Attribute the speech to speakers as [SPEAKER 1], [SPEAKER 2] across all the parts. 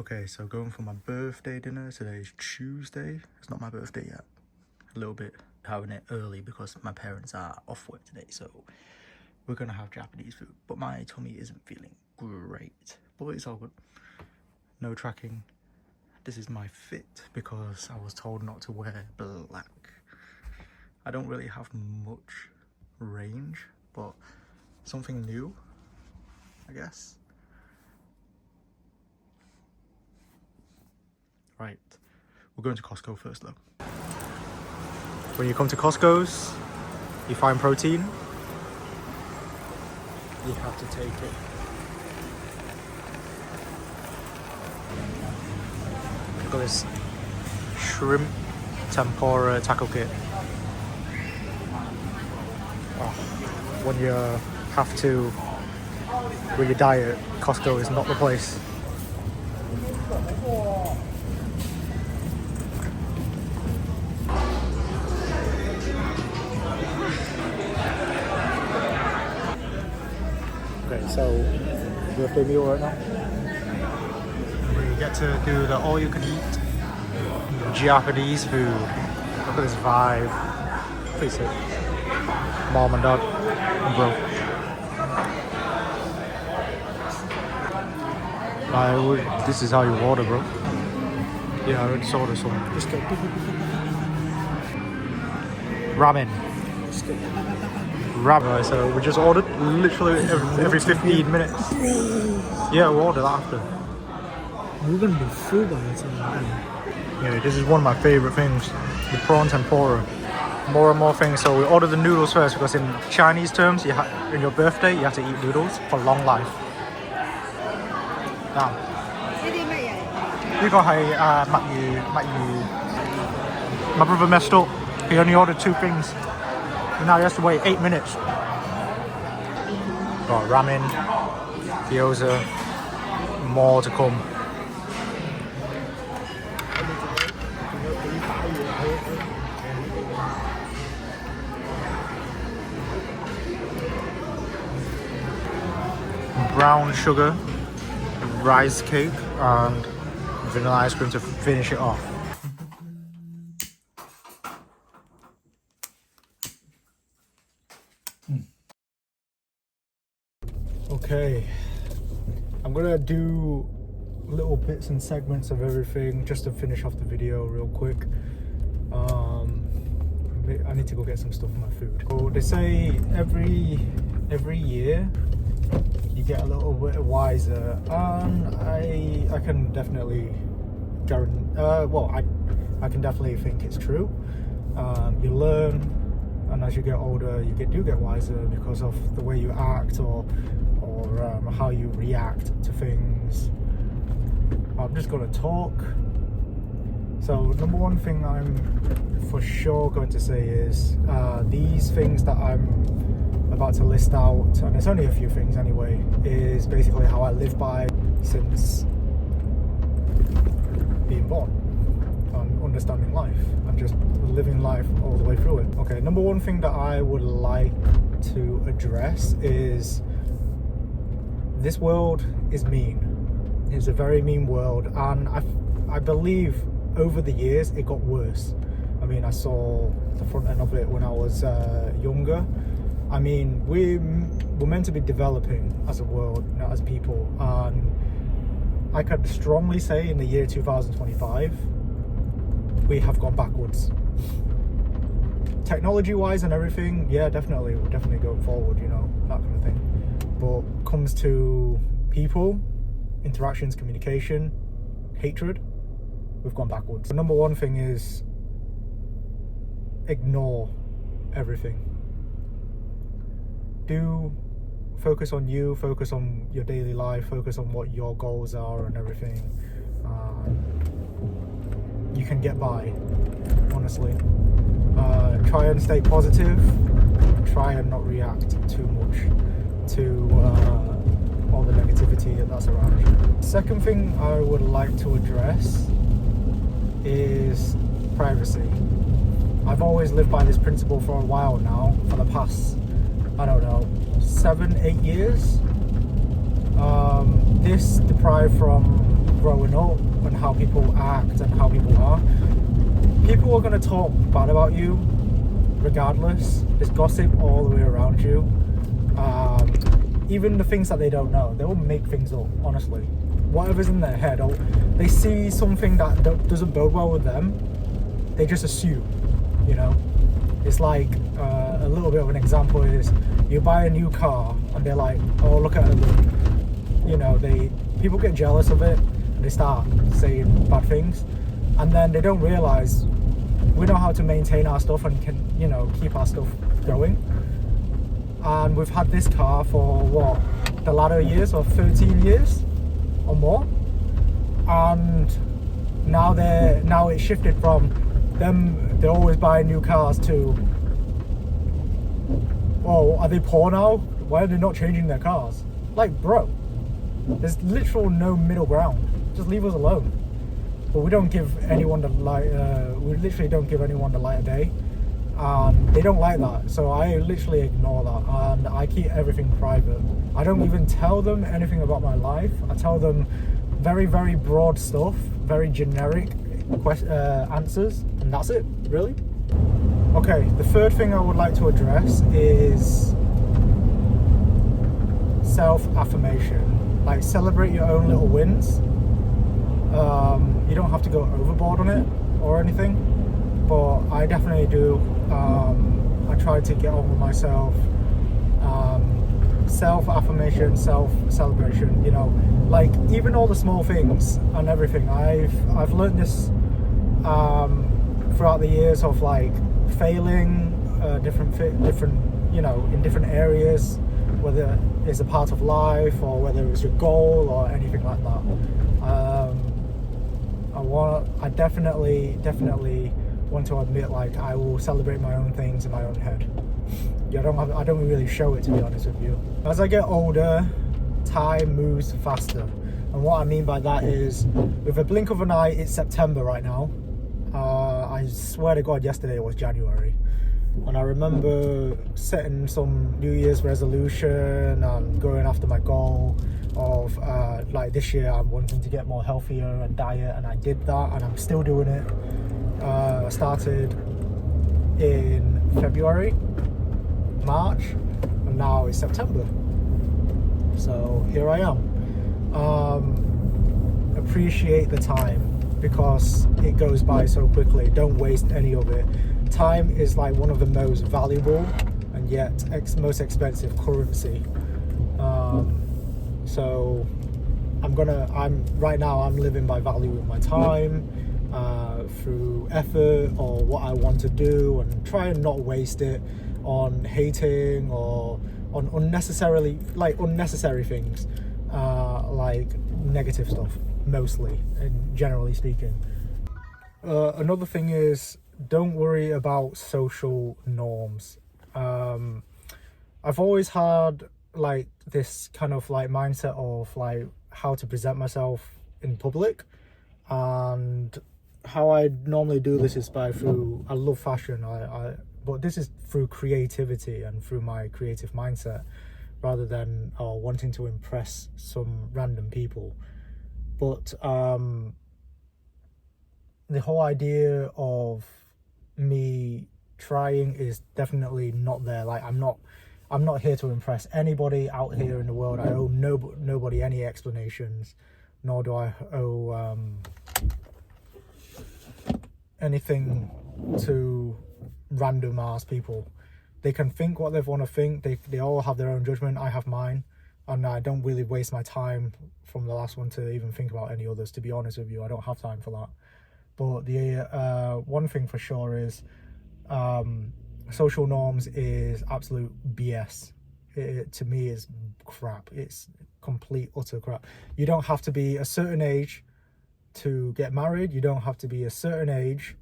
[SPEAKER 1] Okay, so going for my birthday dinner. Today's Tuesday. It's not my birthday yet. A little bit having it early because my parents are off work today, so we're gonna have Japanese food. But my tummy isn't feeling great, but it's all good. No tracking. This is my fit because I was told not to wear black. I don't really have much range, but something new, I guess. Right, we're going to Costco first though. When you come to Costco's, you find protein, you have to take it. Look at this shrimp tempura taco kit. Oh, when you have to with your diet, Costco is not the place. Okay, so birthday meal right now. We get to do the all-you-can-eat Japanese food. Look at this vibe. Pretty sick. Mom and dad and bro. This is how you order, bro. Yeah, I just ordered some. Let's go. Ramen. Let's go. Ramen. So we just ordered literally every 15 minutes. Yeah, we'll order that after.
[SPEAKER 2] We're gonna be full by the time.
[SPEAKER 1] Yeah, this is one of my favorite things. The prawn tempura. More and more things. So we ordered the noodles first because in Chinese terms, in your birthday, you have to eat noodles for long life. Now, 呢個係墨魚. My brother messed up. He only ordered 2 things. And now he has to wait 8 minutes. Got ramen, gyoza, more to come. Brown sugar, rice cake, and vanilla ice cream to finish it off. Okay, I'm gonna do little bits and segments of everything just to finish off the video real quick. I need to go get some stuff for my food. So they say every year you get a little bit wiser, and I can definitely guarantee. I can definitely think it's true. You learn, and as you get older, you do get wiser because of the way you act or how you react to things. I'm just gonna talk. So number one thing I'm for sure going to say is these things that I'm about to list out, and it's only a few things anyway, is basically how I live by since being born and understanding life and just living life all the way through it. Okay, number one thing that I would like to address is this world is mean. It's a very mean world, and I believe over the years it got worse. I mean, I saw the front end of it when I was younger. I mean, we're meant to be developing as a world, not as people, and I could strongly say in the year 2025 we have gone backwards. Technology-wise and everything, yeah, definitely, we're definitely going forward, you know, that kind of thing. But comes to people, interactions, communication, hatred, we've gone backwards. The number one thing is ignore everything. Do focus on you, focus on your daily life, focus on what your goals are and everything. You can get by, honestly. Try and stay positive. Try and not react too much to all the negativity that's around you. Second thing I would like to address is privacy. I've always lived by this principle for a while now, for the past, I don't know, 7-8 years. This deprived from growing up and how people act and how people are. People are going to talk bad about you regardless. There's gossip all the way around you. Even the things that they don't know, they will make things up, honestly. Whatever's in their head, or they see something that doesn't bode well with them, they just assume, you know. It's like a little bit of an example is you buy a new car and they're like, oh, look at it, you know, people get jealous of it and they start saying bad things, and then they don't realize we know how to maintain our stuff and can, you know, keep our stuff going. And we've had this car for what, the latter years of 13 years or more, and now it's shifted from them, they're always buying new cars, to, oh, are they poor now? Why are they not changing their cars? Like, bro, there's literal no middle ground. Just leave us alone. But we don't give anyone the light. We literally don't give anyone the light of day. They don't like that, so I literally ignore that, and I keep everything private. I don't even tell them anything about my life. I tell them very, very broad stuff, very generic answers, and that's it, really. Okay, the third thing I would like to address is self-affirmation. Like, celebrate your own little wins. You don't have to go overboard on it or anything, but I definitely do. I try to get on with myself. Self-affirmation, self-celebration, you know, like even all the small things and everything. I've learned this throughout the years of like failing different, you know, in different areas, whether it's a part of life or whether it's your goal or anything like that. I definitely want to admit, like, I will celebrate my own things in my own head. Yeah, I don't really show it, to be honest with you. As I get older, time moves faster, and what I mean by that is, with a blink of an eye, it's September right now. I swear to God, yesterday was January, and I remember setting some New Year's resolution and going after my goal of like this year I'm wanting to get more healthier and diet, and I did that, and I'm still doing it. I started in February, March, and now it's September. So here I am. Appreciate the time, because it goes by so quickly. Don't waste any of it. Time is like one of the most valuable and yet most expensive currency. So right now I'm living by valuing my time through effort or what I want to do, and try and not waste it on hating or on unnecessary things, like negative stuff, mostly, and generally speaking. Another thing is, don't worry about social norms. I've always had like this kind of like mindset of like how to present myself in public, and how I normally do this is I love fashion, but this is through creativity and through my creative mindset, rather than wanting to impress some random people. But the whole idea of me trying is definitely not there. Like, I'm not here to impress anybody out here in the world. I owe nobody any explanations, nor do I owe anything to random ass people. They can think what they want to think. They all have their own judgment. I have mine, and I don't really waste my time from the last one to even think about any others, to be honest with you. I don't have time for that. But the one thing for sure is social norms is absolute BS. It to me is crap. It's complete utter crap. You don't have to be a certain age to get married. You don't have to be a certain age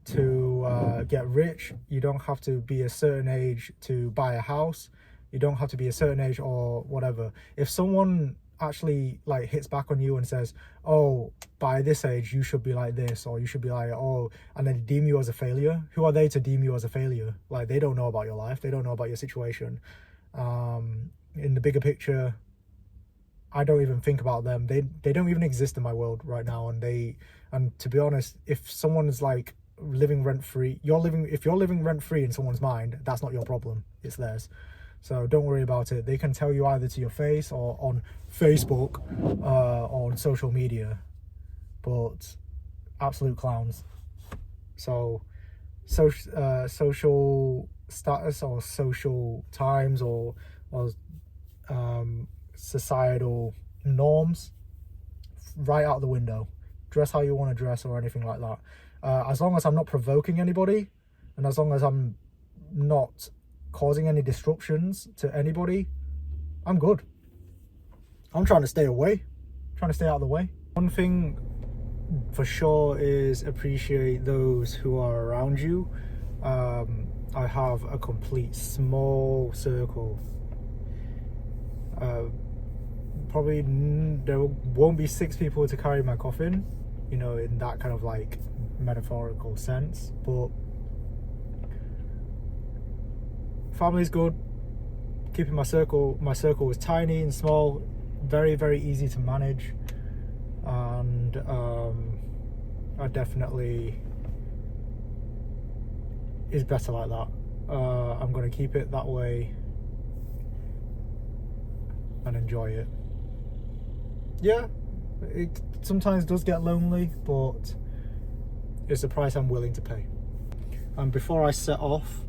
[SPEAKER 1] to get rich. You don't have to be a certain age to buy a house. You don't have to be a certain age or whatever. If someone actually like hits back on you and says, oh, by this age you should be like this, or you should be like, oh, and then deem you as a failure, who are they to deem you as a failure? Like, they don't know about your life, they don't know about your situation. In the bigger picture, I don't even think about them. They don't even exist in my world right now. And to be honest, if someone is like living rent free, if you're living rent free in someone's mind, that's not your problem, it's theirs. So don't worry about it. They can tell you either to your face or on Facebook, or on social media, but absolute clowns. So social status or social times or societal norms, right out the window. Dress how you want to dress or anything like that. As long as I'm not provoking anybody, and as long as I'm not causing any disruptions to anybody, I'm good. I'm trying to stay away, trying to stay out of the way. One thing for sure is appreciate those who are around you. I have a complete small circle. Probably there won't be 6 people to carry my coffin, you know, in that kind of like metaphorical sense, but family's good. Keeping my circle is tiny and small, very, very easy to manage, and I definitely is better like that. I'm going to keep it that way and enjoy it. Yeah, it sometimes does get lonely, but it's the price I'm willing to pay. And before I set off,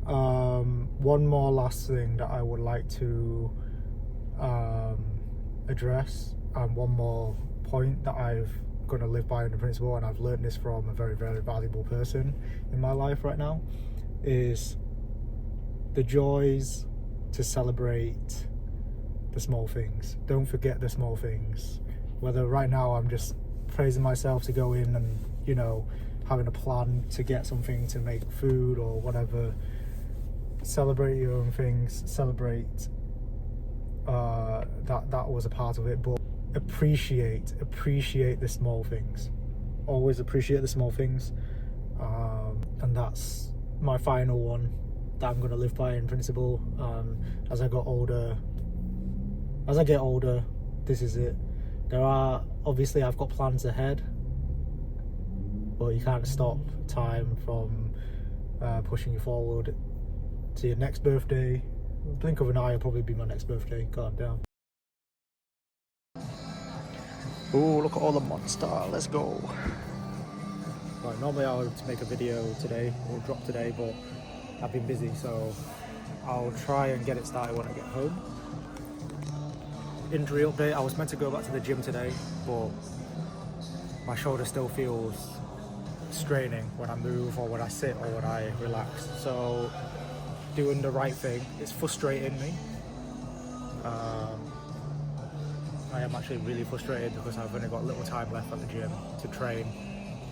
[SPEAKER 1] one more last thing that I would like to address, and one more point that I've going to live by in the principle, and I've learned this from a very, very valuable person in my life right now, is the joys to celebrate the small things. Don't forget the small things. Whether right now I'm just praising myself to go in and, you know, having a plan to get something to make food or whatever, celebrate your own things, celebrate that was a part of it, but appreciate the small things. Always appreciate the small things, and that's my final one that I'm going to live by in principle. As I get older, this is it. Obviously I've got plans ahead, but you can't stop time from pushing you forward to your next birthday. Blink of an eye will probably be my next birthday. God damn. Oh, look at all the monster. Let's go. Right, normally I would make a video today, or drop today, but I've been busy, so I'll try and get it started when I get home. Injury update, I was meant to go back to the gym today, but my shoulder still feels straining when I move or when I sit or when I relax. So doing the right thing, it's frustrating me. I am actually really frustrated because I've only got little time left at the gym to train.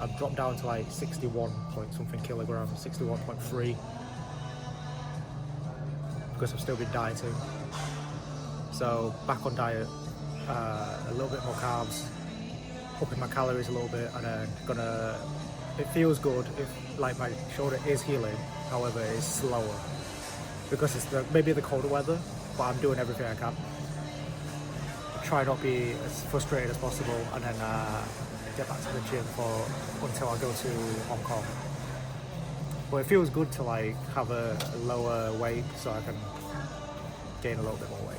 [SPEAKER 1] I've dropped down to like 61 point something kilograms, 61.3, because I've still been dieting. So back on diet, a little bit more carbs, upping my calories a little bit, and then it feels good if like my shoulder is healing, however it's slower because it's maybe the colder weather, but I'm doing everything I can. Try not be as frustrated as possible, and then get back to the gym until I go to Hong Kong. But it feels good to like have a lower weight so I can gain a little bit more weight.